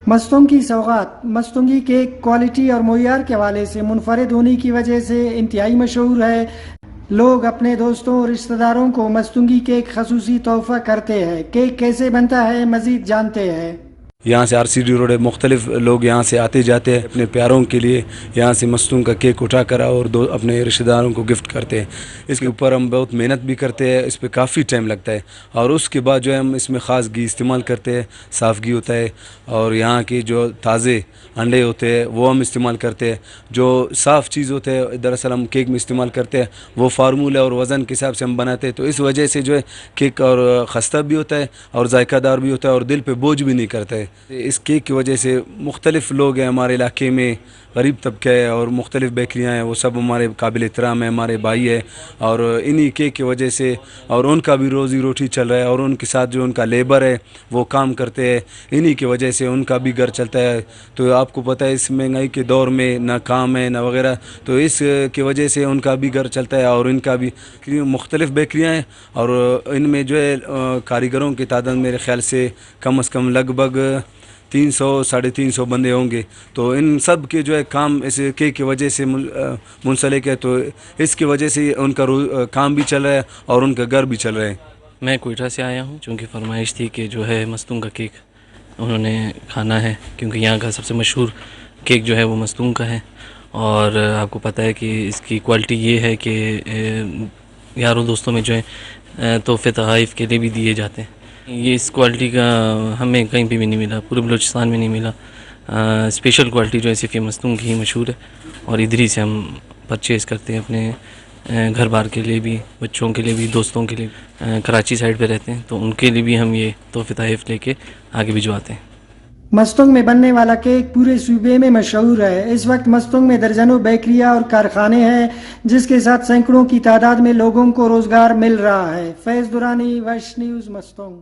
مستونگ کی سوغات مستونگی cake quality اور معیار کے حوالے سے منفرد ہونے کی وجہ سے انتہائی مشہور ہے۔ لوگ اپنے دوستوں اور رشتہ داروں کو مستونگی کیک خصوصی تحفہ کرتے ہیں۔ کیک کیسے بنتا ہے مزید جانتے ہیں۔ یہاں سے RCD روڈ ہے، مختلف لوگ یہاں سے آتے جاتے ہیں اپنے پیاروں کے لیے، یہاں سے مستونگ کا کیک اٹھا کر اور اپنے رشتہ داروں کو گفٹ کرتے ہیں۔ اس کے اوپر ہم بہت محنت بھی کرتے ہیں، اس پہ کافی ٹائم لگتا ہے، اور اس کے بعد جو ہے ہم اس میں خاص گھی استعمال کرتے ہیں، صاف گھی ہوتا ہے، اور یہاں کی جو تازے انڈے ہوتے ہیں وہ ہم استعمال کرتے ہیں۔ جو صاف چیز ہوتے ہیں دراصل ہم کیک میں استعمال کرتے ہیں، وہ فارمولہ اور وزن کے حساب سے ہم بناتے ہیں، تو اس وجہ سے جو ہے کیک اور خستہ بھی ہوتا ہے اور ذائقہ دار بھی ہوتا ہے اور دل پہ بوجھ بھی نہیں کرتا ہے۔ اس کیک کی وجہ سے مختلف لوگ ہیں ہمارے علاقے میں، غریب طبقہ ہے اور مختلف بیکریاں ہیں، وہ سب ہمارے قابل احترام ہیں، ہمارے بھائی ہیں، اور انہی کیک کی وجہ سے اور ان کا بھی روزی روٹی چل رہا ہے، اور ان کے ساتھ جو ان کا لیبر ہے وہ کام کرتے ہیں، انہی کی وجہ سے ان کا بھی گھر چلتا ہے۔ تو آپ کو پتہ ہے اس مہنگائی کے دور میں نہ کام ہے نہ وغیرہ، تو اس کی وجہ سے ان کا بھی گھر چلتا ہے، اور ان کا بھی مختلف بیکریاں ہیں، اور ان میں جو ہے کاریگروں کی تعداد میرے خیال سے کم از کم لگ بھگ 300-350 بندے ہوں گے، تو ان سب کے جو ہے کام اس کیک کی وجہ سے منسلک ہے، تو اس کی وجہ سے ان کا کام بھی چل رہا ہے اور ان کا گھر بھی چل رہا ہے۔ میں کوئٹہ سے آیا ہوں، چونکہ فرمائش تھی کہ جو ہے مستونگ کا کیک انہوں نے کھانا ہے، کیونکہ یہاں کا سب سے مشہور کیک جو ہے وہ مستونگ کا ہے، اور آپ کو پتہ ہے کہ اس کی کوالٹی یہ ہے کہ یاروں دوستوں میں جو ہے تحفے تحائف کے لیے بھی دیے جاتے ہیں۔ یہ اس کوالٹی کا ہمیں کہیں پہ بھی نہیں ملا، پورے بلوچستان میں نہیں ملا۔ اسپیشل کوالٹی جو ہے صرف یہ مستونگ کی ہی مشہور ہے، اور ادھر ہی سے ہم پرچیز کرتے ہیں اپنے گھر بار کے لیے بھی، بچوں کے لیے بھی، دوستوں کے لیے بھی۔ کراچی سائڈ پہ رہتے ہیں تو ان کے لیے بھی ہم یہ تحفے تحائف لے کے آگے بھجواتے ہیں۔ مستونگ میں بننے والا کیک پورے صوبے میں مشہور ہے۔ اس وقت مستونگ میں درجنوں بیکریاں اور کارخانے ہیں، جس کے ساتھ سینکڑوں کی تعداد میں لوگوں کو روزگار مل رہا ہے۔ فیض درانی، ویش نیوز، مستونگ۔